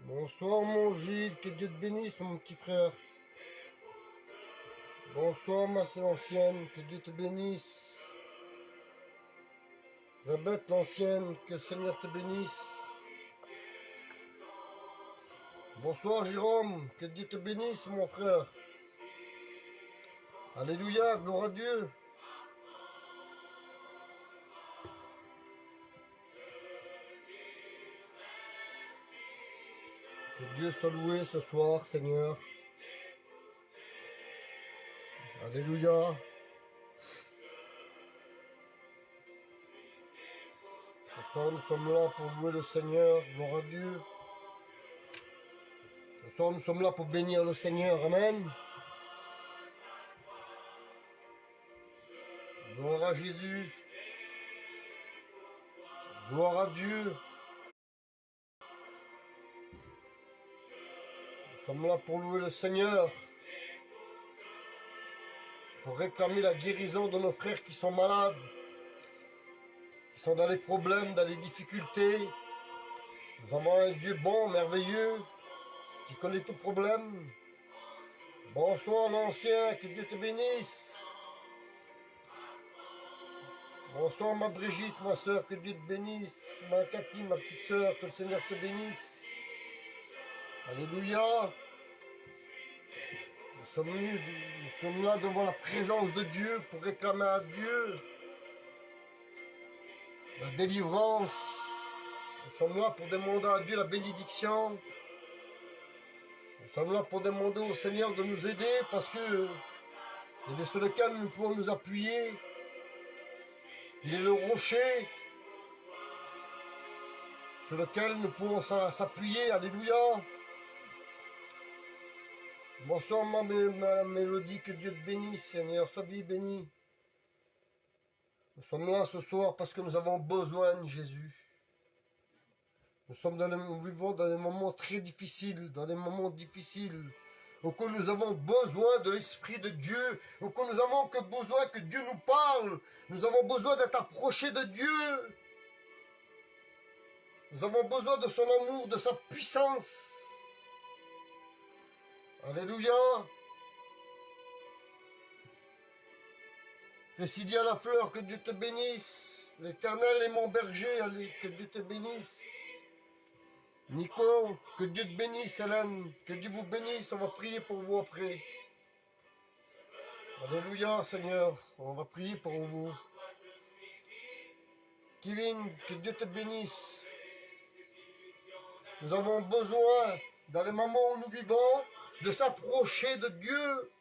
Bonsoir mon Gilles, que Dieu te bénisse mon petit frère. Bonsoir ma sœur ancienne, que Dieu te bénisse. Zabeth l'ancienne, que le Seigneur te bénisse. Bonsoir Jérôme, que Dieu te bénisse mon frère. Alléluia, gloire à Dieu. Que Dieu soit loué ce soir, Seigneur. Alléluia. Ce soir, nous sommes là pour louer le Seigneur, gloire à Dieu. Ce soir, nous sommes là pour bénir le Seigneur, amen. Gloire à Jésus. Gloire à Dieu. Nous sommes là pour louer le Seigneur. Pour réclamer la guérison de nos frères qui sont malades. Qui sont dans les problèmes, dans les difficultés. Nous avons un Dieu bon, merveilleux, qui connaît tout problème. Bonsoir l'ancien, que Dieu te bénisse. Bonsoir ma Brigitte, ma soeur, que Dieu te bénisse. Ma Cathy, ma petite soeur, que le Seigneur te bénisse. Alléluia. Nous sommes là devant la présence de Dieu pour réclamer à Dieu la délivrance. Nous sommes là pour demander à Dieu la bénédiction. Nous sommes là pour demander au Seigneur de nous aider parce que il est sur lequel nous pouvons nous appuyer. Il est le rocher sur lequel nous pouvons s'appuyer. Alléluia. Bonsoir ma Mélodie, que Dieu te bénisse, Seigneur, sois béni. Nous sommes là ce soir parce que nous avons besoin de Jésus. Nous vivons dans des moments très difficiles, auquel nous avons besoin de l'Esprit de Dieu, auquel nous avons besoin que Dieu nous parle. Nous avons besoin d'être approchés de Dieu. Nous avons besoin de son amour, de sa puissance. Alléluia. Que Sylvia la fleur, que Dieu te bénisse. L'Éternel est mon berger, allez, que Dieu te bénisse. Nico, que Dieu te bénisse, Hélène, que Dieu vous bénisse, on va prier pour vous après. Alléluia, Seigneur, on va prier pour vous. Kevin, que Dieu te bénisse. Nous avons besoin, dans les moments où nous vivons, de s'approcher de Dieu.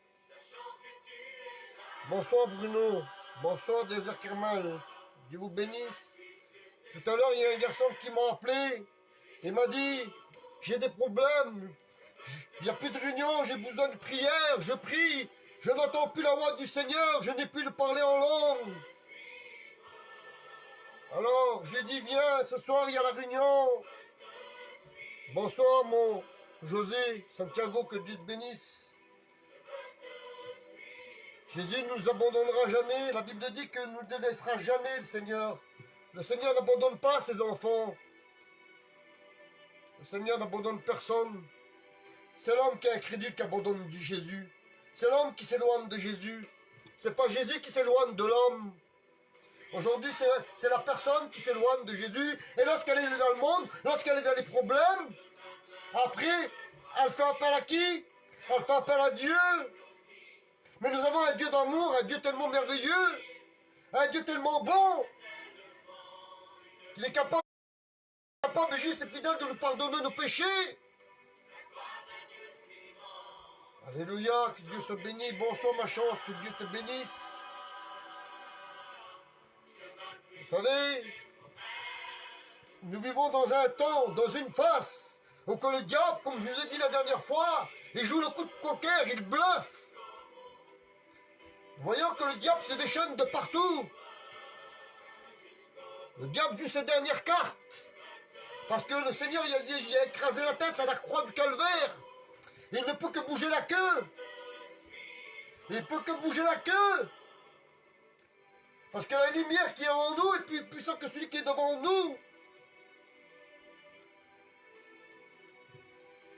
Bonsoir Bruno, bonsoir Désert Kermal, Dieu vous bénisse. Tout à l'heure, il y a un garçon qui m'a appelé. Il m'a dit, j'ai des problèmes, il n'y a plus de réunion, j'ai besoin de prière, je prie, je n'entends plus la voix du Seigneur, je n'ai plus de parler en langue. Alors, j'ai dit, viens, ce soir, il y a la réunion. Bonsoir, mon José, Santiago, que Dieu te bénisse. Jésus ne nous abandonnera jamais, la Bible dit que ne nous délaissera jamais, le Seigneur. Le Seigneur n'abandonne pas ses enfants. Le Seigneur n'abandonne personne. C'est l'homme qui est incrédule qui abandonne du Jésus. C'est l'homme qui s'éloigne de Jésus. C'est pas Jésus qui s'éloigne de l'homme. Aujourd'hui, c'est la personne qui s'éloigne de Jésus. Et lorsqu'elle est dans le monde, lorsqu'elle est dans les problèmes, après, elle fait appel à qui? Elle fait appel à Dieu. Mais nous avons un Dieu d'amour, un Dieu tellement merveilleux, un Dieu tellement bon, qu'il est capable juste et fidèle de nous pardonner nos péchés. Alléluia, que Dieu soit béni. Bonsoir ma chance, que Dieu te bénisse. Vous savez, nous vivons dans un temps, dans une phase, où que le diable, comme je vous ai dit la dernière fois, il joue le coup de poker, il bluffe. Voyons que le diable se déchaîne de partout. Le diable joue ses dernières cartes. Parce que le Seigneur, il a écrasé la tête à la croix du calvaire. Il ne peut que bouger la queue. Il ne peut que bouger la queue. Parce que la lumière qui est en nous est plus puissante que celui qui est devant nous.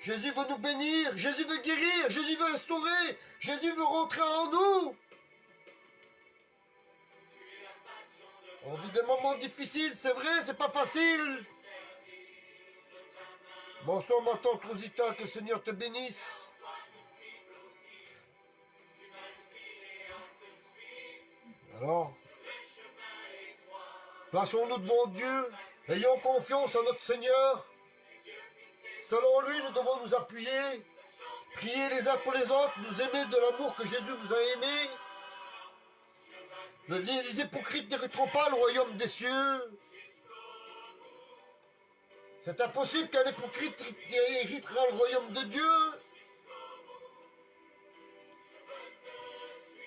Jésus veut nous bénir, Jésus veut guérir, Jésus veut restaurer, Jésus veut rentrer en nous. On vit des moments difficiles, c'est vrai, c'est pas facile. Bonsoir ma tante Rosita, que le Seigneur te bénisse. Alors, plaçons-nous devant Dieu, ayons confiance en notre Seigneur. Selon lui, nous devons nous appuyer, prier les uns pour les autres, nous aimer de l'amour que Jésus nous a aimés. Les hypocrites n'hériteront pas le royaume des cieux. C'est impossible qu'un hypocrite héritera le royaume de Dieu.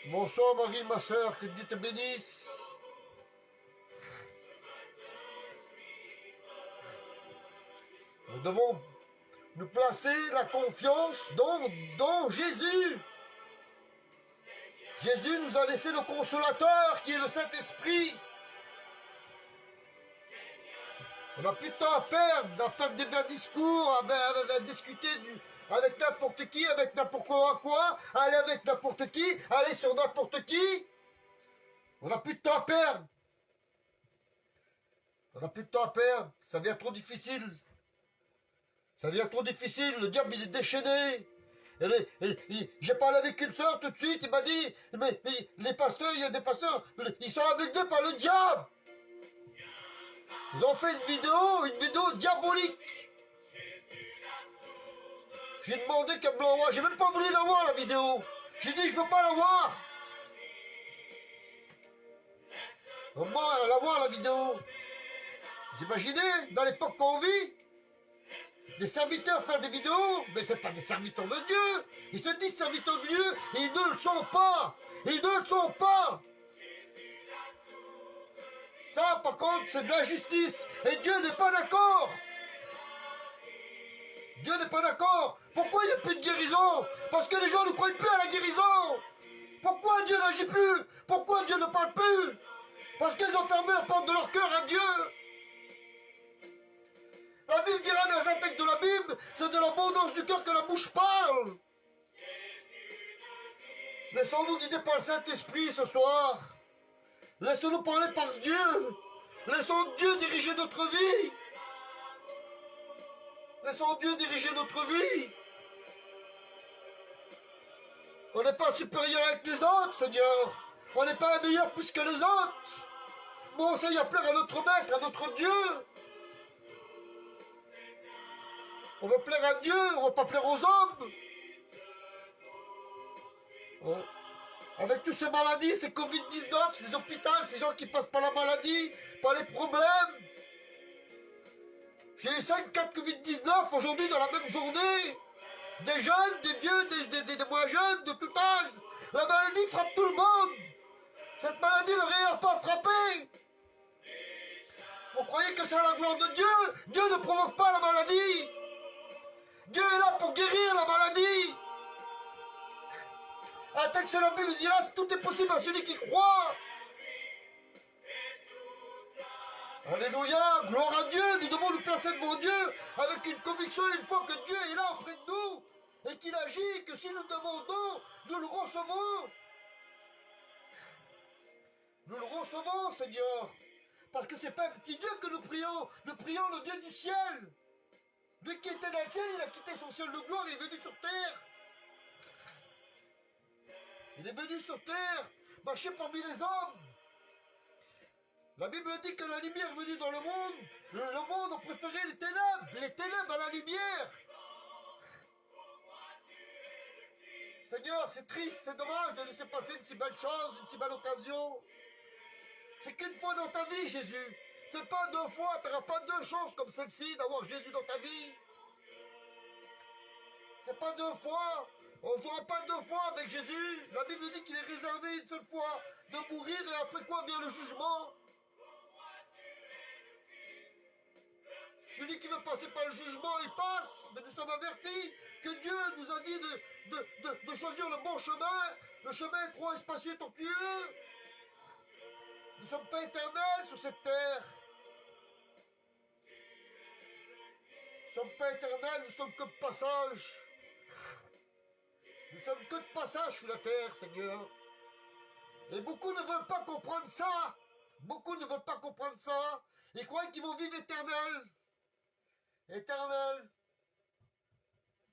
Bonsoir Marie, ma soeur, que Dieu te bénisse. Nous devons nous placer la confiance dans Jésus. Jésus nous a laissé le consolateur qui est le Saint-Esprit. On n'a plus de temps à perdre de faire discours, à discuter avec n'importe qui, avec n'importe quoi, aller avec n'importe qui, aller sur n'importe qui. On n'a plus de temps à perdre. On n'a plus de temps à perdre. Ça devient trop difficile. Ça devient trop difficile. Le diable, il est déchaîné. J'ai parlé avec une soeur tout de suite. Il m'a dit, mais les pasteurs, il y a des pasteurs, ils sont aveuglés par le diable. Ils ont fait une vidéo diabolique. J'ai demandé qu'elle me l'envoie. J'ai même pas voulu la voir, la vidéo. J'ai dit, je veux pas la voir. Moi, la voir, la vidéo. Vous imaginez, dans l'époque qu'on vit, des serviteurs faire des vidéos, mais c'est pas des serviteurs de Dieu. Ils se disent serviteurs de Dieu, et ils ne le sont pas. Ils ne le sont pas. Ça, par contre, c'est de l'injustice. Et Dieu n'est pas d'accord. Dieu n'est pas d'accord. Pourquoi il n'y a plus de guérison? Parce que les gens ne croient plus à la guérison. Pourquoi Dieu n'agit plus? Pourquoi Dieu ne parle plus? Parce qu'ils ont fermé la porte de leur cœur à Dieu. La Bible dira dans un texte de la Bible, c'est de l'abondance du cœur que la bouche parle. Laissons-nous guider par le Saint-Esprit ce soir. Laissons-nous parler par Dieu. Laissons Dieu diriger notre vie. Laissons Dieu diriger notre vie. On n'est pas supérieur avec les autres, Seigneur. On n'est pas meilleur plus que les autres. Mais on enseigne à plaire à notre Maître, à notre Dieu. On veut plaire à Dieu, on ne veut pas plaire aux hommes. Oh. Avec toutes ces maladies, ces Covid-19, ces hôpitaux, ces gens qui passent par la maladie, par les problèmes. J'ai eu 5 cas de Covid-19 aujourd'hui dans la même journée. Des jeunes, des vieux, des moins jeunes, de tout âge. La maladie frappe tout le monde. Cette maladie ne réussit pas à frapper. Vous croyez que c'est la gloire de Dieu? Dieu ne provoque pas la maladie. Dieu est là pour guérir la maladie. Un texte de la Bible dira tout est possible à celui qui croit. Alléluia, gloire à Dieu. Nous devons nous placer devant Dieu avec une conviction une fois que Dieu est là auprès de nous et qu'il agit, que si nous demandons, nous le recevons. Nous le recevons, Seigneur. Parce que c'est pas un petit Dieu que nous prions le Dieu du ciel. Lui qui était dans le ciel, il a quitté son ciel de gloire et est venu sur terre. Il est venu sur terre, marcher parmi les hommes. La Bible dit que la lumière est venue dans le monde. Le monde a préféré les ténèbres à la lumière. Seigneur, c'est triste, c'est dommage de laisser passer une si belle chose, une si belle occasion. C'est qu'une fois dans ta vie, Jésus. C'est pas 2 fois, tu n'auras pas 2 chances comme celle-ci d'avoir Jésus dans ta vie. C'est pas 2 fois. On ne jouera pas 2 fois avec Jésus. La Bible dit qu'il est réservé une seule fois de mourir et après quoi vient le jugement. Celui qui veut passer par le jugement, il passe. Mais nous sommes avertis que Dieu nous a dit de choisir le bon chemin. Le chemin est trop espacieux et tortueux. Nous ne sommes pas éternels sur cette terre. ne sommes pas éternels, nous sommes que de passage. Nous sommes que de passage sur la terre, Seigneur. Et beaucoup ne veulent pas comprendre ça. Beaucoup ne veulent pas comprendre ça. Ils croient qu'ils vont vivre éternel. Éternel.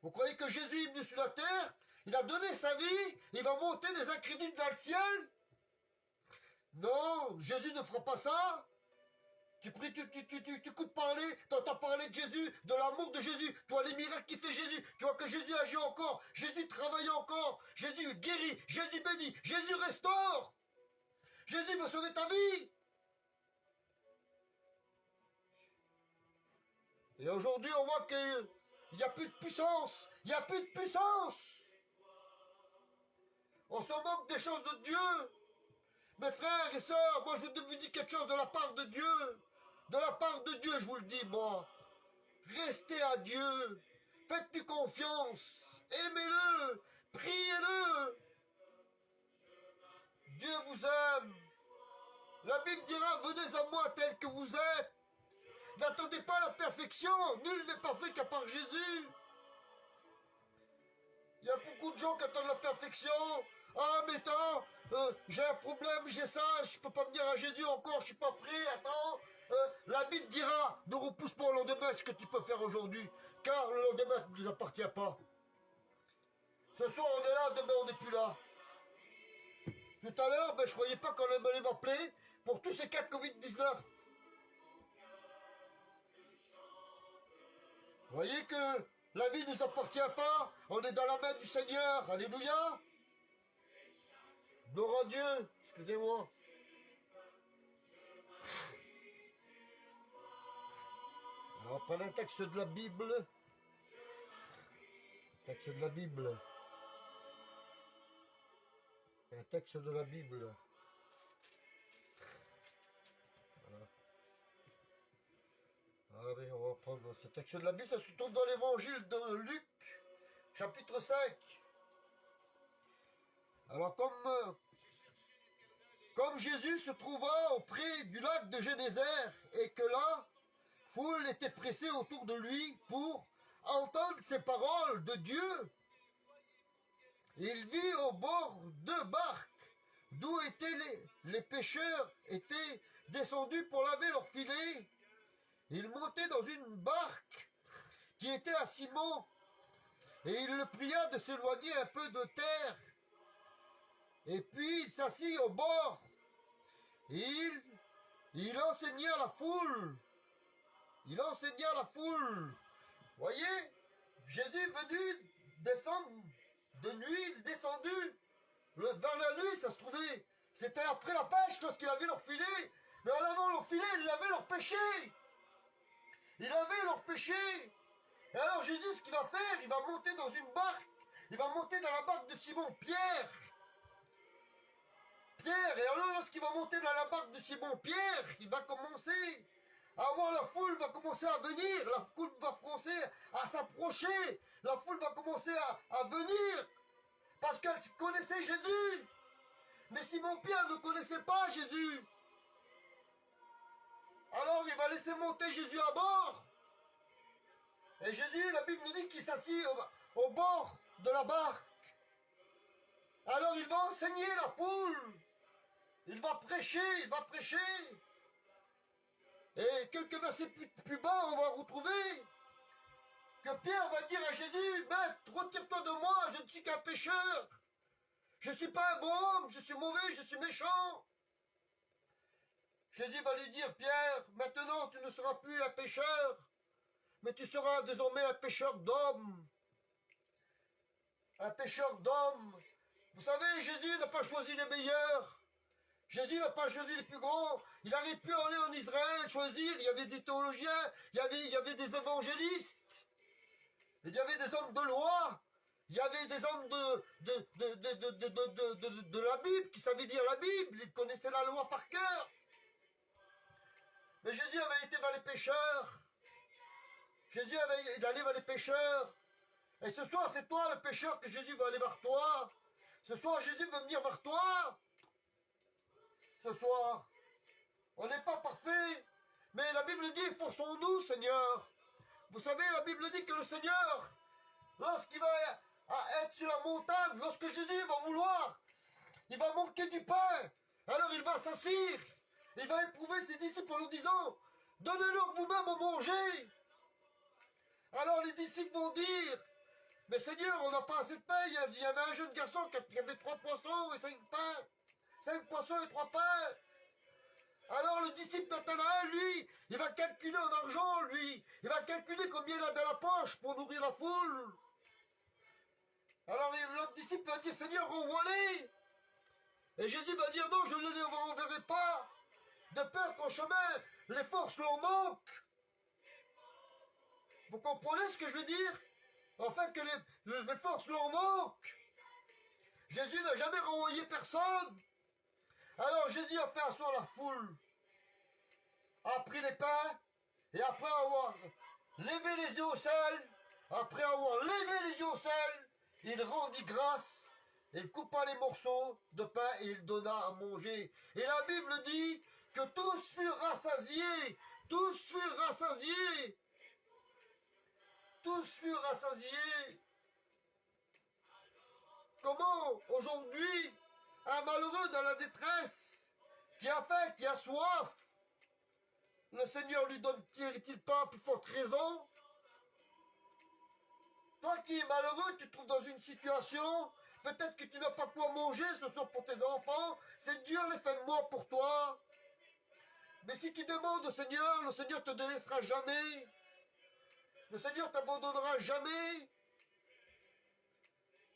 Vous croyez que Jésus est venu sur la terre? Il a donné sa vie. Il va monter des incrédules dans le ciel? Non, Jésus ne fera pas ça. Tu pries, tu écoutes parler, tu entends parler de Jésus, de l'amour de Jésus, tu vois les miracles qu'il fait Jésus, tu vois que Jésus agit encore, Jésus travaille encore, Jésus guérit, Jésus bénit, Jésus restaure. Jésus veut sauver ta vie. Et aujourd'hui, on voit qu'il n'y a plus de puissance, il n'y a plus de puissance. On se moque des choses de Dieu. Mes frères et sœurs, moi je vous dis quelque chose de la part de Dieu. De la part de Dieu, je vous le dis, moi. Restez à Dieu. Faites-lui confiance. Aimez-le. Priez-le. Dieu vous aime. La Bible dira, venez à moi tel que vous êtes. N'attendez pas la perfection. Nul n'est parfait qu'à part Jésus. Il y a beaucoup de gens qui attendent la perfection. Ah, mais attends, j'ai un problème, j'ai ça, je peux pas venir à Jésus encore, je suis pas prêt, attends. La Bible dira, ne repousse pas au lendemain ce que tu peux faire aujourd'hui, car le lendemain ne nous appartient pas. Ce soir on est là, demain on n'est plus là. Tout à l'heure, je croyais pas qu'on allait m'appeler pour tous ces cas de Covid-19. Vous voyez que la vie ne nous appartient pas, on est dans la main du Seigneur, alléluia. Gloire à Dieu, excusez-moi. Alors, prenez un texte de la Bible. Texte de la Bible. Un texte de la Bible. Voilà. Allez, on va prendre ce texte de la Bible. Ça se trouve dans l'évangile de Luc, chapitre 5. Alors, comme Jésus se trouva auprès du lac de Génézère et que là, foule était pressée autour de lui pour entendre ces paroles de Dieu. Il vit au bord deux barques d'où étaient les pêcheurs étaient descendus pour laver leurs filets. Il montait dans une barque qui était à Simon et il le pria de s'éloigner un peu de terre. Et puis il s'assit au bord et il enseigna la foule. Il enseigna la foule. Voyez, Jésus est venu descendre de nuit, il est descendu vers la nuit, ça se trouvait. C'était après la pêche lorsqu'il avait leur filet. Mais en lavant leur filet, il avait leur péché. Il avait leur péché. Et alors Jésus, ce qu'il va faire, il va monter dans une barque. Il va monter dans la barque de Simon Pierre. Pierre, et alors lorsqu'il va monter dans la barque de Simon Pierre, il va commencer à voir la foule va commencer à venir, la foule va commencer à s'approcher, la foule va commencer à venir, parce qu'elle connaissait Jésus. Mais Simon Pierre ne connaissait pas Jésus. Alors il va laisser monter Jésus à bord. Et Jésus, la Bible nous dit qu'il s'assit au bord de la barque. Alors il va enseigner la foule. Il va prêcher, il va prêcher. Et quelques versets plus bas, on va retrouver que Pierre va dire à Jésus, « Maître, retire-toi de moi, je ne suis qu'un pécheur. Je ne suis pas un bon homme, je suis mauvais, je suis méchant. » Jésus va lui dire, « Pierre, maintenant tu ne seras plus un pécheur, mais tu seras désormais un pécheur d'hommes. » Un pécheur d'hommes. Vous savez, Jésus n'a pas choisi les meilleurs. Jésus n'a pas choisi les plus grands. Il aurait pu aller en Israël, choisir. Il y avait des théologiens, il y avait des évangélistes. Il y avait des hommes de loi. Il y avait des hommes de la Bible qui savaient lire la Bible. Ils connaissaient la loi par cœur. Mais Jésus avait été vers les pécheurs. Jésus il allait vers les pécheurs. Et ce soir, c'est toi le pécheur que Jésus veut aller vers toi. Ce soir, Jésus veut venir vers toi. Ce soir, on n'est pas parfait, mais la Bible dit, forçons-nous, Seigneur. Vous savez, la Bible dit que le Seigneur, lorsqu'il va être sur la montagne, lorsque Jésus va vouloir, il va manquer du pain. Alors il va s'assire. Il va éprouver ses disciples en leur disant, donnez-leur vous-même à manger. Alors les disciples vont dire, mais Seigneur, on n'a pas assez de pain. Il y avait un jeune garçon qui avait 3 poissons et 5 pains. 5 poissons et 3 pains. Alors le disciple Nathanaël, lui, il va calculer en argent, lui. Il va calculer combien il a dans la poche pour nourrir la foule. Alors l'autre disciple va dire, Seigneur, renvoie-les. Et Jésus va dire, non, je ne les renverrai pas. De peur qu'en chemin, les forces leur manquent. Vous comprenez ce que je veux dire? Enfin, que les forces leur manquent. Jésus n'a jamais renvoyé personne. Alors Jésus a fait asseoir la foule, a pris les pains, et après avoir levé les yeux au ciel, il rendit grâce, il coupa les morceaux de pain et il donna à manger. Et la Bible dit que tous furent rassasiés, tous furent rassasiés, tous furent rassasiés. Comment aujourd'hui un malheureux dans la détresse, qui a faim, qui a soif, le Seigneur lui donne-t-il pas plus forte raison? Toi qui es malheureux, tu te trouves dans une situation, peut-être que tu n'as pas quoi manger ce soir pour tes enfants, c'est dur les fins de mois pour toi. Mais si tu demandes au Seigneur, le Seigneur te délaissera jamais. Le Seigneur t'abandonnera jamais.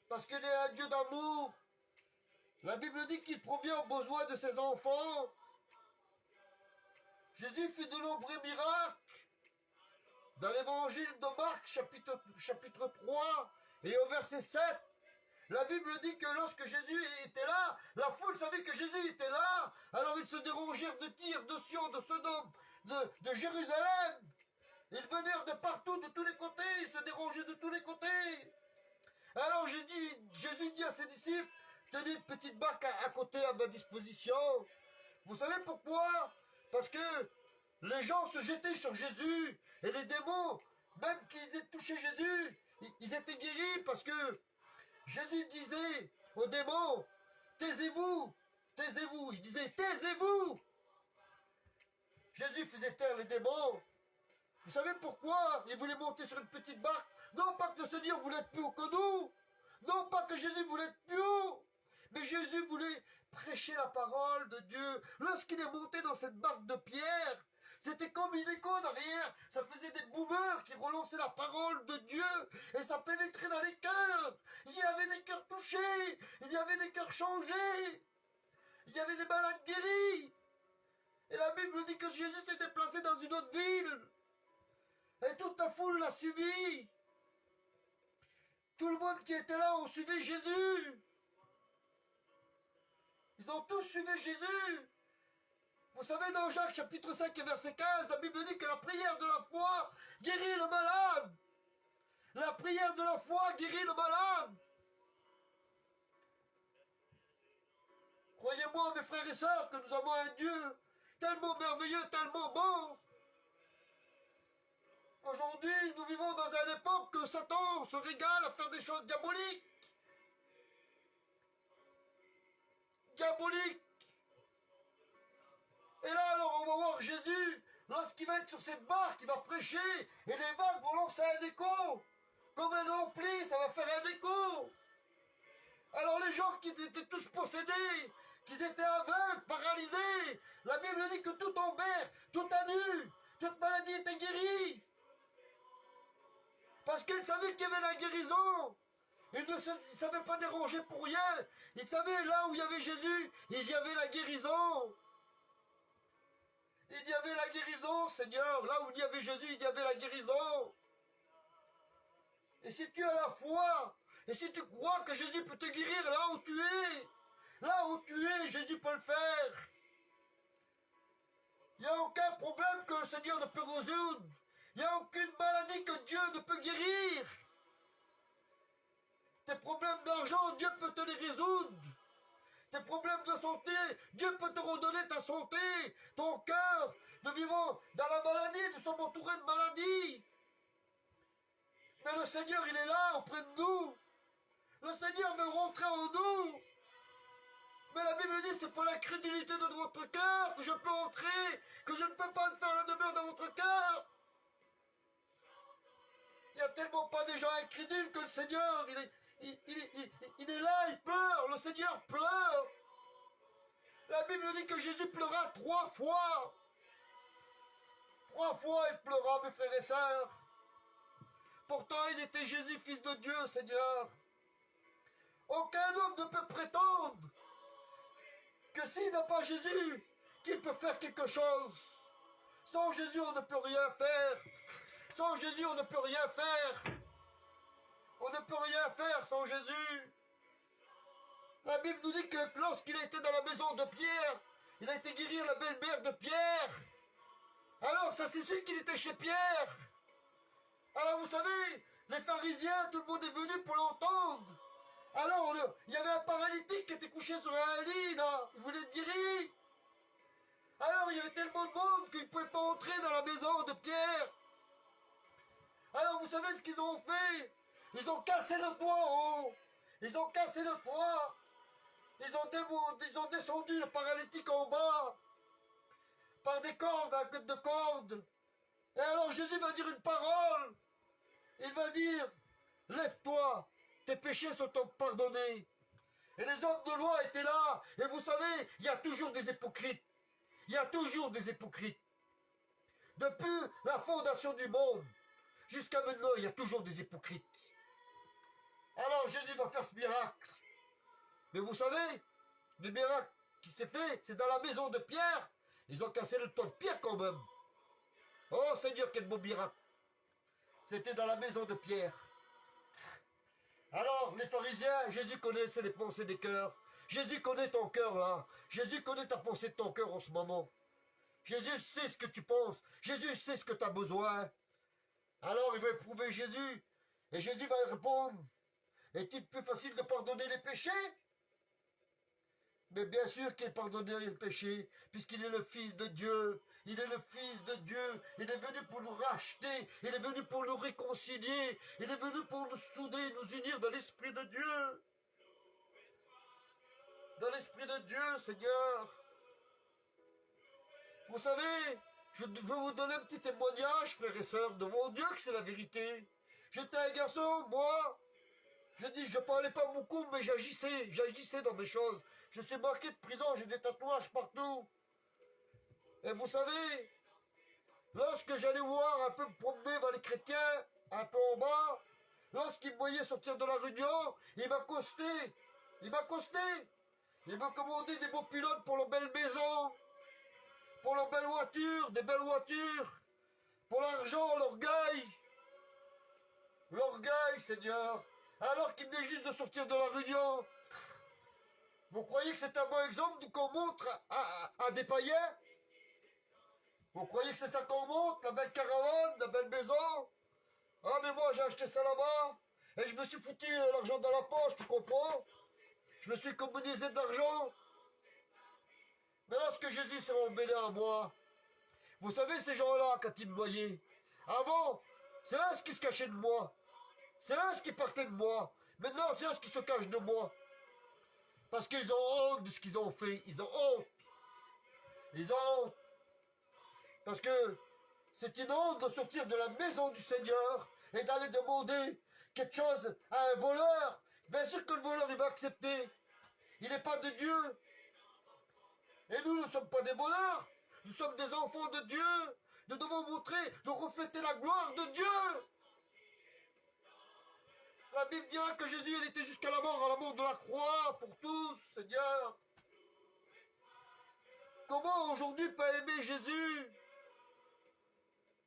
Parce qu'il est un Dieu d'amour. La Bible dit qu'il provient aux besoins de ses enfants. Jésus fit de nombreux miracles. Dans l'évangile de Marc, chapitre 3, et au verset 7, la Bible dit que lorsque Jésus était là, la foule savait que Jésus était là. Alors ils se dérangèrent de Tyr, de Sion, de Sodome, de Jérusalem. Ils venèrent de partout, de tous les côtés, ils se dérangeaient de tous les côtés. Alors Jésus dit à ses disciples, tenez une petite barque à côté à ma disposition. Vous savez pourquoi? Parce que les gens se jetaient sur Jésus et les démons, même qu'ils aient touché Jésus, ils étaient guéris parce que Jésus disait aux démons, taisez-vous, taisez-vous. Il disait, taisez-vous. Jésus faisait taire les démons. Vous savez pourquoi il voulait monter sur une petite barque? Non pas que le Seigneur voulait être plus haut que nous, non pas que Jésus voulait être plus haut, mais Jésus voulait prêcher la parole de Dieu. Lorsqu'il est monté dans cette barque de pierre, c'était comme une écho derrière. Ça faisait des boomers qui relançaient la parole de Dieu. Et ça pénétrait dans les cœurs. Il y avait des cœurs touchés. Il y avait des cœurs changés. Il y avait des malades guéris. Et la Bible dit que Jésus s'est déplacé dans une autre ville. Et toute la foule l'a suivi. Tout le monde qui était là ont suivi Jésus. Ils ont tous suivi Jésus. Vous savez, dans Jacques chapitre 5 et verset 15, la Bible dit que la prière de la foi guérit le malade. La prière de la foi guérit le malade. Croyez-moi, mes frères et sœurs, que nous avons un Dieu tellement merveilleux, tellement bon. Aujourd'hui, nous vivons dans une époque que Satan se régale à faire des choses diaboliques. Diaboliques. Et là, alors, on va voir Jésus, lorsqu'il va être sur cette barque, il va prêcher, et les vagues vont lancer un écho. Comme un ampli, ça va faire un écho. Alors les gens qui étaient tous possédés, qui étaient aveugles, paralysés, la Bible dit que tout tombèrent, tout à nu, toute maladie était guérie. Parce qu'ils savaient qu'il y avait la guérison. Ils ne savaient pas déranger pour rien. Ils savaient là où il y avait Jésus, il y avait la guérison. Il y avait la guérison, Seigneur. Là où il y avait Jésus, il y avait la guérison. Et si tu as la foi, et si tu crois que Jésus peut te guérir là où tu es, Jésus peut le faire. Il n'y a aucun problème que le Seigneur ne peut résoudre. Il n'y a aucune maladie que Dieu ne peut guérir. Tes problèmes d'argent, Dieu peut te les résoudre. Tes problèmes de santé, Dieu peut te redonner ta santé, ton cœur. Nous vivons dans la maladie, nous sommes entourés de maladies. Mais le Seigneur, il est là, auprès de nous. Le Seigneur veut rentrer en nous. Mais la Bible dit, c'est pour la crédulité de votre cœur que je peux entrer, que je ne peux pas faire la demeure dans votre cœur. Il n'y a tellement pas des gens incrédules que le Seigneur, il est là, il pleure, le Seigneur pleure. La Bible dit que Jésus pleura 3 fois. 3 fois il pleura, mes frères et sœurs. Pourtant, il était Jésus, fils de Dieu, Seigneur. Aucun homme ne peut prétendre que s'il n'a pas Jésus, qu'il peut faire quelque chose. Sans Jésus, on ne peut rien faire. Sans Jésus, on ne peut rien faire. On ne peut rien faire sans Jésus. La Bible nous dit que lorsqu'il a été dans la maison de Pierre, il a été guérir la belle-mère de Pierre. Alors, ça c'est sûr qu'il était chez Pierre. Alors, vous savez, les pharisiens, tout le monde est venu pour l'entendre. Alors, il y avait un paralytique qui était couché sur un lit, là. Il voulait être guéri. Alors, il y avait tellement de monde qu'il ne pouvait pas entrer dans la maison de Pierre. Alors, vous savez ce qu'ils ont fait? Ils ont cassé le toit en haut. Ils ont cassé le toit. Ils ont descendu le paralytique en bas. Par des cordes, à côte de cordes. Et alors, Jésus va dire une parole. Il va dire, lève-toi, tes péchés sont pardonnés. Et les hommes de loi étaient là. Et vous savez, il y a toujours des hypocrites. Il y a toujours des hypocrites. Depuis la fondation du monde, jusqu'à maintenant, il y a toujours des hypocrites. Alors Jésus va faire ce miracle. Mais vous savez, le miracle qui s'est fait, c'est dans la maison de Pierre. Ils ont cassé le toit de Pierre quand même. Oh Seigneur, quel beau miracle. C'était dans la maison de Pierre. Alors, les pharisiens, Jésus connaissait les pensées des cœurs. Jésus connaît ton cœur là. Jésus connaît ta pensée de ton cœur en ce moment. Jésus sait ce que tu penses. Jésus sait ce que tu as besoin. Alors, il va éprouver Jésus. Et Jésus va répondre, est-il plus facile de pardonner les péchés? Mais bien sûr qu'il pardonnerait le péché, puisqu'il est le Fils de Dieu. Il est le Fils de Dieu. Il est venu pour nous racheter. Il est venu pour nous réconcilier. Il est venu pour nous souder, nous unir dans l'Esprit de Dieu. Dans l'Esprit de Dieu, Seigneur. Vous savez, je veux vous donner un petit témoignage, frères et sœurs, de mon Dieu que c'est la vérité. J'étais un garçon, moi. Je dis, je parlais pas beaucoup, mais j'agissais dans mes choses. Je suis marqué de prison, j'ai des tatouages partout. Et vous savez, lorsque j'allais voir un peu me promener vers les chrétiens, un peu en bas, lorsqu'ils me voyaient sortir de la réunion, ils m'accostaient. Ils m'accostaient. Ils me commandaient des beaux pilotes pour leur belle maison, pour leur belle voiture, des belles voitures, pour l'argent, l'orgueil. L'orgueil, Seigneur. Alors qu'ils venaient juste de sortir de la réunion. Vous croyez que c'est un bon exemple qu'on montre à des païens? Vous croyez que c'est ça qu'on montre? La belle caravane, la belle maison? Ah mais moi j'ai acheté ça là-bas. Et je me suis foutu l'argent dans la poche, tu comprends? Je me suis communisé de l'argent. Mais lorsque Jésus s'est embellé à moi, vous savez ces gens-là quand ils me voyaient, avant, c'est eux qui se cachaient de moi. C'est eux qui partaient de moi. Maintenant, c'est eux qui se cachent de moi. Parce qu'ils ont honte de ce qu'ils ont fait. Ils ont honte. Ils ont honte. Parce que c'est une honte de sortir de la maison du Seigneur et d'aller demander quelque chose à un voleur. Bien sûr que le voleur, il va accepter. Il n'est pas de Dieu. Et nous ne sommes pas des voleurs. Nous sommes des enfants de Dieu. Nous devons montrer, de refléter la gloire de Dieu. La Bible dira que Jésus, il était jusqu'à la mort de la croix pour tous, Seigneur. Comment aujourd'hui pas aimer Jésus?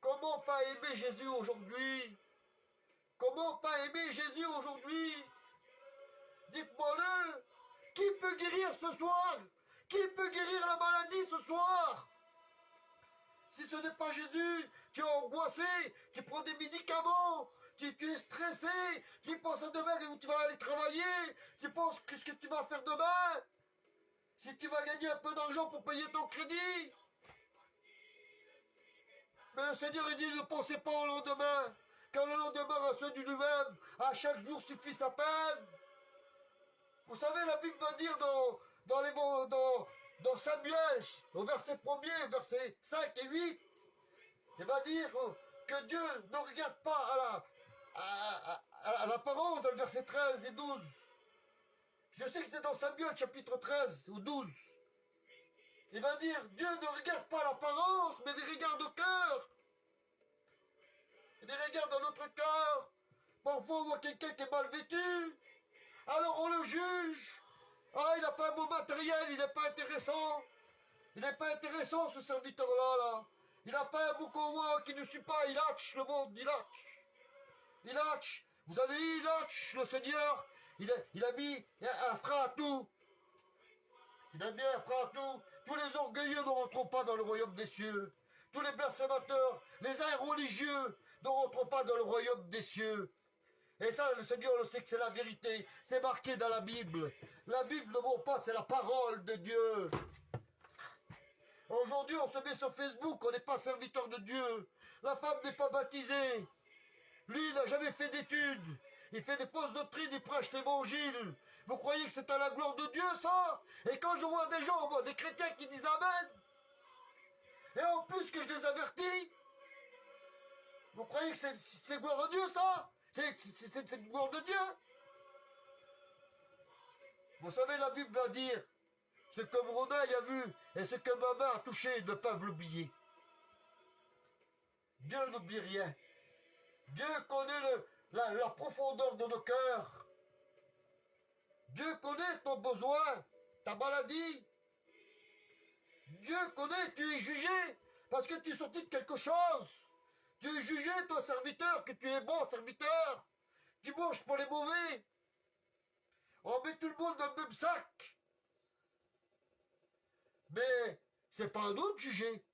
Comment pas aimer Jésus aujourd'hui? Comment pas aimer Jésus aujourd'hui? Dites-moi-le. Qui peut guérir ce soir? Qui peut guérir la maladie ce soir? Si ce n'est pas Jésus, tu es angoissé, tu prends des médicaments, tu es stressé, tu penses à demain où tu vas aller travailler, tu penses qu'est-ce que tu vas faire demain, si tu vas gagner un peu d'argent pour payer ton crédit. Mais le Seigneur il dit ne pensez pas au lendemain, quand le lendemain a ceux du lui-même, à chaque jour suffit sa peine. Vous savez, la Bible va dire dans Samuel, au verset 1er, verset 5 et 8, il va dire que Dieu ne regarde pas à l'apparence, dans le verset 13 et 12. Je sais que c'est dans Samuel, chapitre 13 ou 12. Il va dire, Dieu ne regarde pas l'apparence, mais il regarde au cœur. Il regarde dans notre cœur. Parfois, on voit quelqu'un qui est mal vêtu. Alors on le juge. Ah, il n'a pas un beau matériel, il n'est pas intéressant. Il n'est pas intéressant, ce serviteur-là, là. Il n'a pas un beau convoi qui ne suit pas, il lâche le monde, il lâche. Il lâche. Vous avez vu, il lâche, le Seigneur. Il a mis un frein à tout. Il a mis un frein à tout. Tous les orgueilleux ne rentreront pas dans le royaume des cieux. Tous les blasphémateurs, les irreligieux ne rentreront pas dans le royaume des cieux. Et ça, le Seigneur le sait que c'est la vérité. C'est marqué dans la Bible. La Bible ne ment pas, c'est la parole de Dieu. Aujourd'hui, on se met sur Facebook, on n'est pas serviteur de Dieu. La femme n'est pas baptisée. Lui, il n'a jamais fait d'études. Il fait des fausses doctrines, il prêche l'évangile. Vous croyez que c'est à la gloire de Dieu, ça? Et quand je vois des gens, des chrétiens qui disent Amen, et en plus que je les avertis, vous croyez que c'est gloire de Dieu, ça? C'est gloire de Dieu? Vous savez, la Bible va dire, ce que mon œil a vu et ce que ma main a touché ne peuvent l'oublier. Dieu n'oublie rien. Dieu connaît la profondeur de nos cœurs. Dieu connaît ton besoin, ta maladie. Dieu connaît, tu es jugé parce que tu es sorti de quelque chose. Tu es jugé, toi, serviteur, que tu es bon serviteur. Tu manges pour les mauvais. On met tout le monde dans le même sac. Mais c'est pas à nous de juger.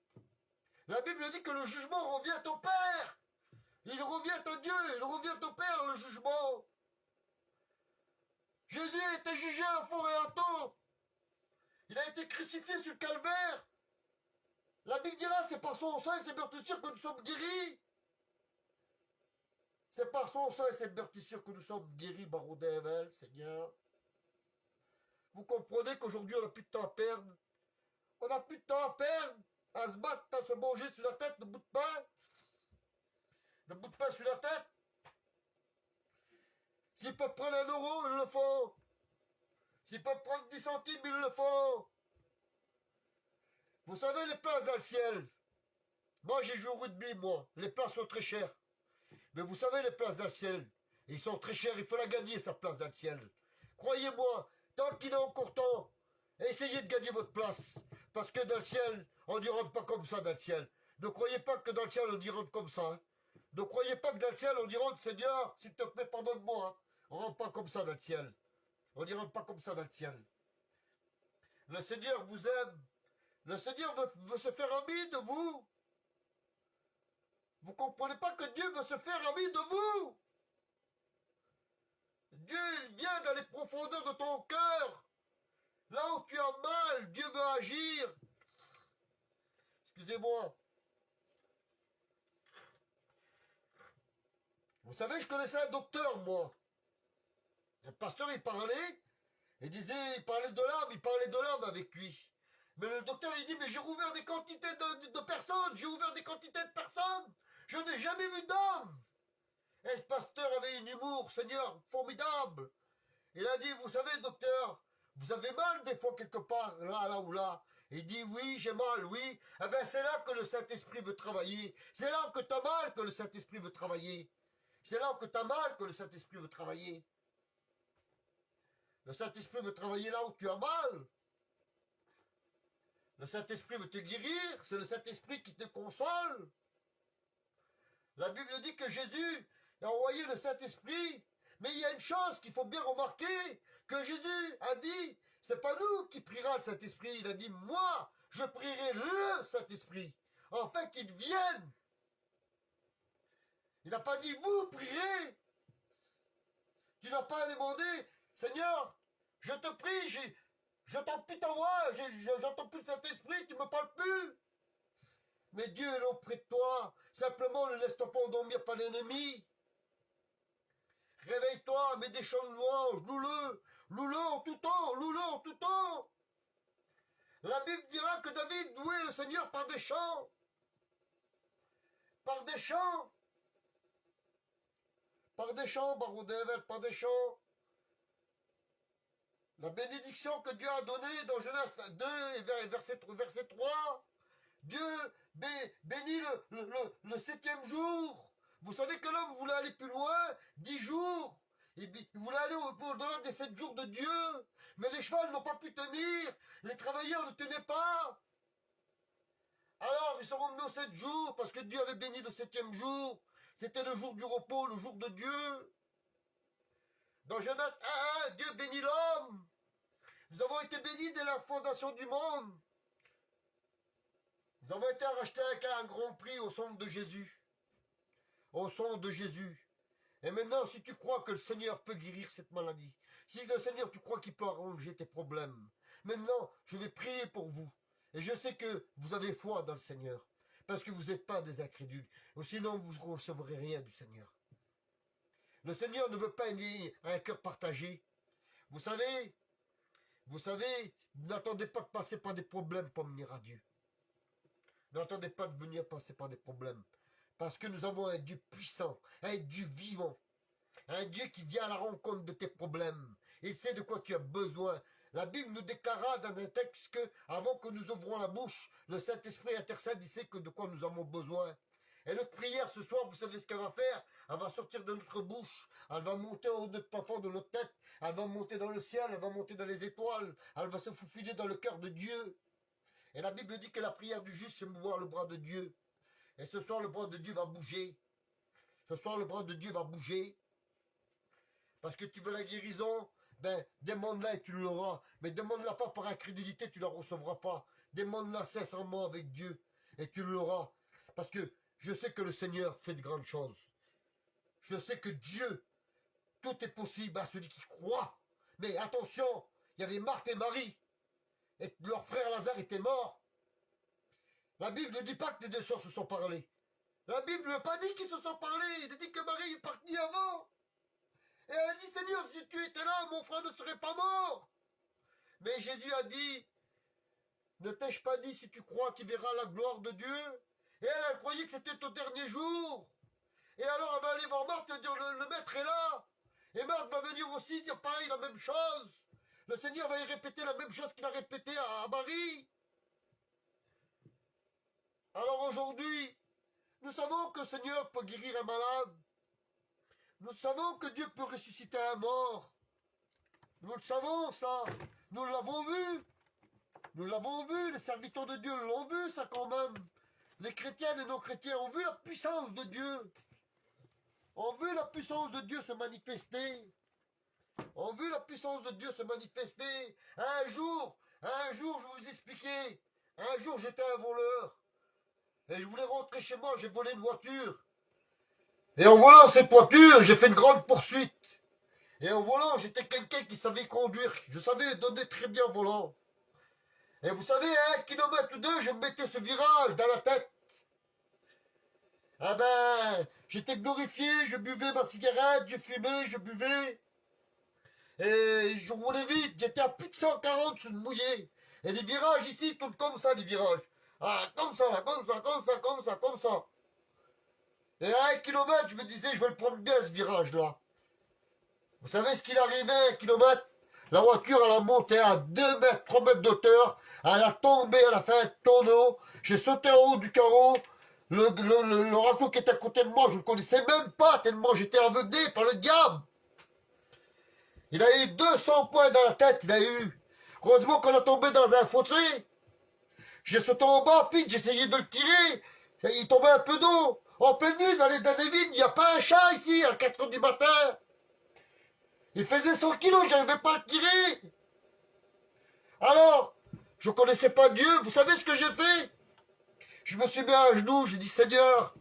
La Bible dit que le jugement revient au Père. Il revient à Dieu, il revient au Père, le jugement. Jésus a été jugé à fond et à tort. Il a été crucifié sur le calvaire. La Bible dira, c'est par son sang et ses meurtrissures que nous sommes guéris. C'est par son sang et ses meurtrissures que nous sommes guéris, Baron d'Evel, Seigneur. Vous comprenez qu'aujourd'hui, on n'a plus de temps à perdre. On n'a plus de temps à perdre, à se battre, à se manger sur la tête le bout de pain. Le bout de pain sur la tête. S'ils peuvent prendre 1 euro, ils le font. S'ils peuvent prendre 10 centimes, ils le font. Vous savez, les places dans le ciel. Moi, j'ai joué au rugby, moi. Les places sont très chères. Mais vous savez, les places dans le ciel, ils sont très chers. Il faut la gagner, sa place dans le ciel. Croyez-moi, tant qu'il est encore temps, essayez de gagner votre place. Parce que dans le ciel, on n'y rentre pas comme ça dans le ciel. Ne croyez pas que dans le ciel, on y rentre comme ça. Hein. Ne croyez pas que dans le ciel, on y rentre, Seigneur, s'il te plaît, pardonne-moi. Hein. On ne rentre pas comme ça dans le ciel. On n'y rentre pas comme ça dans le ciel. Le Seigneur vous aime. Le Seigneur veut se faire ami de vous. Vous ne comprenez pas que Dieu veut se faire ami de vous. Dieu, il vient dans les profondeurs de ton cœur. Là où tu as mal, Dieu veut agir. Excusez-moi. Vous savez, je connaissais un docteur, moi. Le pasteur, il parlait, il parlait de l'âme avec lui. Mais le docteur, il dit, mais j'ai rouvert des quantités de personnes, j'ai ouvert des quantités de personnes. Je n'ai jamais vu d'âme. Et ce pasteur avait un humour, Seigneur, formidable. Il a dit, vous savez, docteur, vous avez mal des fois quelque part, là ou là. Il dit, oui, j'ai mal, oui. Eh bien, c'est là que le Saint-Esprit veut travailler. C'est là que tu as mal que le Saint-Esprit veut travailler. C'est là que tu as mal que le Saint-Esprit veut travailler. Le Saint-Esprit veut travailler là où tu as mal. Le Saint-Esprit veut te guérir. C'est le Saint-Esprit qui te console. La Bible dit que Jésus a envoyé le Saint-Esprit. Mais il y a une chose qu'il faut bien remarquer, que Jésus a dit, c'est pas nous qui priera le Saint-Esprit. Il a dit, moi, je prierai le Saint-Esprit, afin qu'il vienne. Il n'a pas dit, vous prierez. Tu n'as pas demandé, Seigneur, je te prie, j'entends plus ta voix, j'entends plus le Saint-Esprit, tu ne me parles plus. Mais Dieu est auprès de toi. Simplement, ne laisse-toi pas endormir par l'ennemi. Réveille-toi, mets des chants de louange, loue-le. Loue-le en tout temps, loue-le en tout temps. La Bible dira que David louait le Seigneur par des chants. Par des chants. Par des chants, baron David, par des chants. La bénédiction que Dieu a donnée dans Genèse 2, verset 3. Dieu bénit le 7e jour. Vous savez que l'homme voulait aller plus loin, 10 jours. Il voulait aller au-delà des 7 jours de Dieu. Mais les chevaux n'ont pas pu tenir. Les travailleurs ne tenaient pas. Alors ils sont revenus aux 7 jours parce que Dieu avait béni le 7e jour. C'était le jour du repos, le jour de Dieu. Dans Genèse 1, Dieu bénit l'homme. Nous avons été bénis dès la fondation du monde. Nous avons été rachetés avec un grand prix au sang de Jésus. Au sang de Jésus. Et maintenant, si tu crois que le Seigneur peut guérir cette maladie, si le Seigneur, tu crois qu'il peut arranger tes problèmes, maintenant, je vais prier pour vous. Et je sais que vous avez foi dans le Seigneur. Parce que vous n'êtes pas des incrédules. Ou sinon, vous ne recevrez rien du Seigneur. Le Seigneur ne veut pas un cœur partagé. Vous savez, n'attendez pas de passer par des problèmes pour venir à Dieu. N'attendez pas de venir passer par des problèmes. Parce que nous avons un Dieu puissant, un Dieu vivant, un Dieu qui vient à la rencontre de tes problèmes. Il sait de quoi tu as besoin. La Bible nous déclara dans un texte que, avant que nous ouvrons la bouche, le Saint-Esprit intercède, il sait que de quoi nous avons besoin. Et notre prière ce soir, vous savez ce qu'elle va faire? Elle va sortir de notre bouche, elle va monter au plafond de notre tête, elle va monter dans le ciel, elle va monter dans les étoiles, elle va se faufiler dans le cœur de Dieu. Et la Bible dit que la prière du juste fait mouvoir le bras de Dieu. Et ce soir, le bras de Dieu va bouger. Ce soir, le bras de Dieu va bouger. Parce que tu veux la guérison, ben, demande-la et tu l'auras. Mais demande-la pas par incrédulité, tu la recevras pas. Demande-la sincèrement avec Dieu et tu l'auras. Parce que je sais que le Seigneur fait de grandes choses. Je sais que Dieu, tout est possible à celui qui croit. Mais attention, il y avait Marthe et Marie. Et leur frère Lazare était mort. La Bible ne dit pas que les deux sœurs se sont parlé. La Bible n'a pas dit qu'ils se sont parlé. Il dit que Marie est partie avant. Et elle a dit, Seigneur, si tu étais là, mon frère ne serait pas mort. Mais Jésus a dit, ne t'ai-je pas dit, si tu crois, tu verras la gloire de Dieu. Et elle croyait que c'était au dernier jour. Et alors elle va aller voir Marthe et dire, le maître est là. Et Marthe va venir aussi dire pareil, la même chose. Le Seigneur va y répéter la même chose qu'il a répété à Marie. Alors aujourd'hui, nous savons que le Seigneur peut guérir un malade. Nous savons que Dieu peut ressusciter un mort. Nous le savons, ça. Nous l'avons vu. Nous l'avons vu. Les serviteurs de Dieu l'ont vu, ça quand même. Les chrétiens et non-chrétiens ont vu la puissance de Dieu. Ont vu la puissance de Dieu se manifester. Ont vu la puissance de Dieu se manifester. Un jour, je vais vous expliquer. Un jour, j'étais un voleur. Et je voulais rentrer chez moi, j'ai volé une voiture. Et en volant cette voiture, j'ai fait une grande poursuite. Et en volant, j'étais quelqu'un qui savait conduire. Je savais donner très bien au volant. Et vous savez, à 1 kilomètre ou 2, je me mettais ce virage dans la tête. Ah ben, j'étais glorifié, je buvais ma cigarette, je fumais, je buvais. Et je roulais vite, j'étais à plus de 140 sur le mouillé. Et les virages ici tournent comme ça, les virages. Ah, comme ça, là, comme ça, comme ça, comme ça, comme ça. Et à 1 kilomètre, je me disais, je vais le prendre bien ce virage-là. Vous savez ce qu'il arrivait à 1 kilomètre? La voiture, elle a monté à 2 mètres, 3 mètres d'auteur. Elle a tombé, elle a fait un tonneau. J'ai sauté en haut du carreau. Le râteau qui était à côté de moi, je ne le connaissais même pas, tellement j'étais aveuglé par le diable. Il a eu 200 points dans la tête, il a eu. Heureusement qu'on a tombé dans un fossé. J'ai sauté en bas, puis j'ai essayé de le tirer. Il tombait un peu d'eau. En pleine nuit, dans les vignes, il n'y a pas un chat ici, à 4 h du matin. Il faisait 100 kilos, je n'arrivais pas à le tirer. Alors, je ne connaissais pas Dieu. Vous savez ce que j'ai fait? Je me suis mis à genoux, j'ai dit, Seigneur,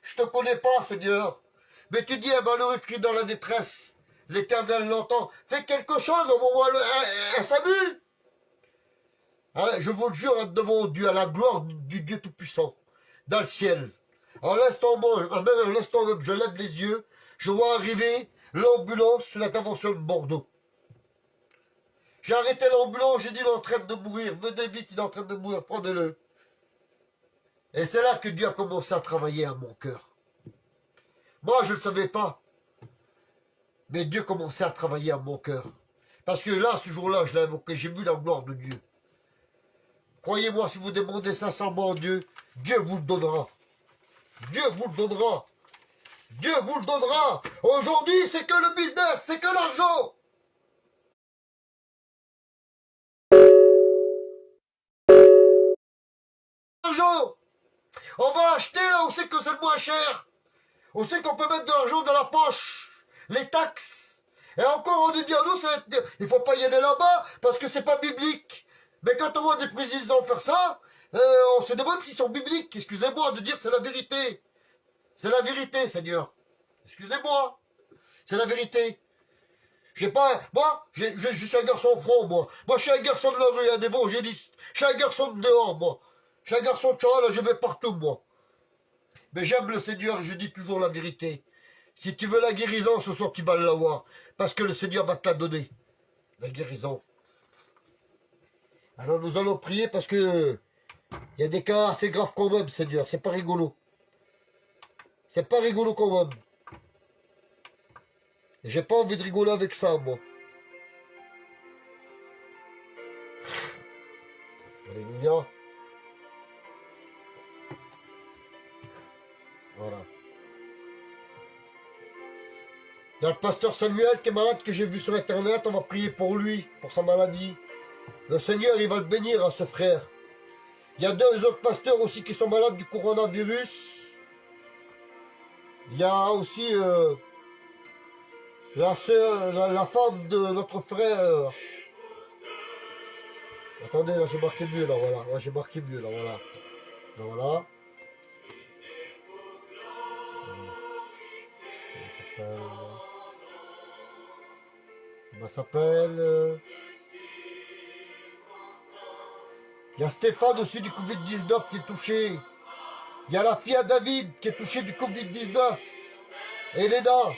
je ne te connais pas, Seigneur. Mais tu dis un malheureux crie dans la détresse. L'Éternel l'entend. Fais quelque chose, envoie-moi un SAMU. Hein, je vous le jure devant Dieu, à la gloire du Dieu Tout-Puissant, dans le ciel. En l'instant même, je lève les yeux, je vois arriver l'ambulance sur l'intervention de Bordeaux. J'ai arrêté l'ambulance, j'ai dit il est en train de mourir, venez vite, il est en train de mourir, prenez-le. Et c'est là que Dieu a commencé à travailler à mon cœur. Moi, je ne le savais pas. Mais Dieu commençait à travailler à mon cœur. Parce que là, ce jour-là, je l'ai invoqué, j'ai vu la gloire de Dieu. Croyez-moi, si vous demandez sincèrement à Dieu, Dieu vous le donnera. Dieu vous le donnera. Dieu vous le donnera. Aujourd'hui, c'est que le business, c'est que l'argent. L'argent. On va acheter là, on sait que c'est le moins cher. On sait qu'on peut mettre de l'argent dans la poche. Les taxes. Et encore, on nous dit à nous, il ne faut pas y aller là-bas parce que c'est pas biblique. Mais quand on voit des présidents faire ça, on se demande s'ils sont bibliques. Excusez-moi de dire c'est la vérité. C'est la vérité, Seigneur. Excusez-moi. C'est la vérité. J'ai pas. Moi, je suis un garçon franc, moi. Moi, je suis un garçon de la rue, un évangéliste. Je suis un garçon de dehors, moi. Je suis un garçon de là, je vais partout, moi. Mais j'aime le Seigneur et je dis toujours la vérité. Si tu veux la guérison, ce soir tu vas l'avoir. Parce que le Seigneur va te la donner. La guérison. Alors nous allons prier parce que il y a des cas assez graves quand même, Seigneur. C'est pas rigolo. C'est pas rigolo quand même. Et j'ai pas envie de rigoler avec ça, moi. Alléluia. Voilà. Il y a le pasteur Samuel qui est malade, que j'ai vu sur internet. On va prier pour lui, pour sa maladie. Le Seigneur, il va le bénir à ce frère. Il y a deux autres pasteurs aussi qui sont malades du coronavirus. Il y a aussi la femme de notre frère. Attendez, là j'ai marqué mieux, là, voilà. Ouais, j'ai marqué mieux, là, voilà. Là, voilà. Comment ça s'appelle Il y a Stéphane aussi du Covid-19 qui est touché. Il y a la fille à David qui est touchée du Covid-19. Elena.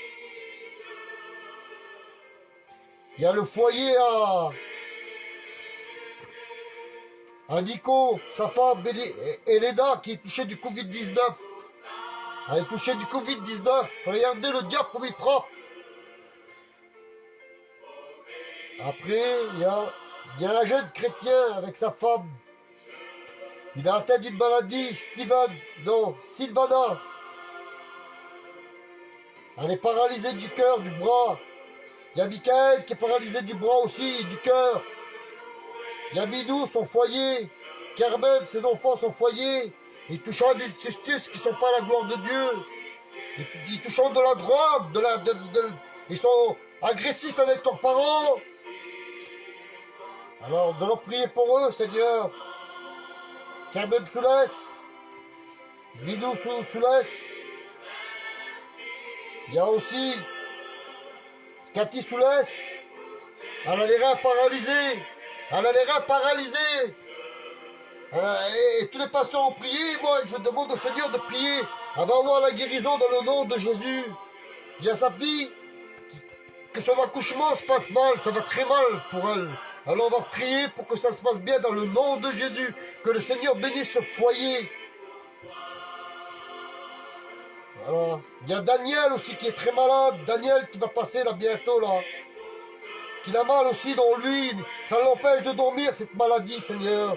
Il y a le foyer à Nico, sa femme Elena qui est touchée du Covid-19. Elle est touchée du Covid-19. Regardez le diable comme il frappe. Après, il y a un jeune chrétien avec sa femme. Il a atteint d'une maladie, Sylvana. Elle est paralysée du cœur, du bras. Il y a Michael qui est paralysé du bras aussi, du cœur. Il y a Midou, son foyer. Carmen, ses enfants, son foyer. Ils touchent des justices qui ne sont pas à la gloire de Dieu. Ils touchent de la drogue, ils sont agressifs avec leurs parents. Alors, nous allons prier pour eux, Seigneur. Carmen Soulès, Midou Soulès. Il y a aussi Cathy Soulès. Elle a les reins paralysés. Elle a les reins paralysés. Et tous les pasteurs ont prié. Moi, je demande au Seigneur de prier. Elle va avoir la guérison dans le nom de Jésus. Il y a sa fille, que son accouchement se passe mal. Ça va très mal pour elle. Alors on va prier pour que ça se passe bien dans le nom de Jésus. Que le Seigneur bénisse ce foyer. Alors, il y a Daniel aussi qui est très malade. Daniel qui va passer là bientôt là. Qui a mal aussi dans lui. Ça l'empêche de dormir cette maladie, Seigneur.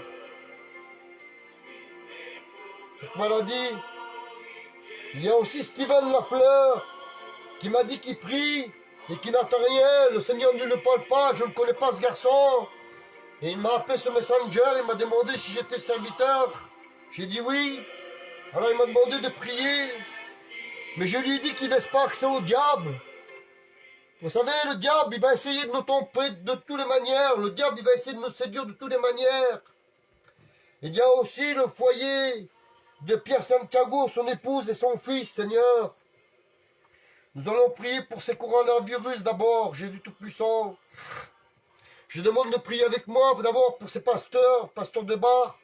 Cette maladie. Il y a aussi Steven Lafleur qui m'a dit qu'il prie et qui n'entend rien. Le Seigneur ne le parle pas. Je ne connais pas ce garçon. Et il m'a appelé sur Messenger. Il m'a demandé si j'étais serviteur. J'ai dit oui. Alors il m'a demandé de prier. Mais je lui ai dit qu'il ne laisse pas accès au diable. Vous savez, le diable, il va essayer de nous tromper de toutes les manières. Le diable, il va essayer de nous séduire de toutes les manières. Il y a aussi le foyer de Pierre Santiago, son épouse et son fils, Seigneur. Nous allons prier pour ces coronavirus d'abord, Jésus Tout-Puissant. Je demande de prier avec moi, d'abord pour ces pasteurs de bar,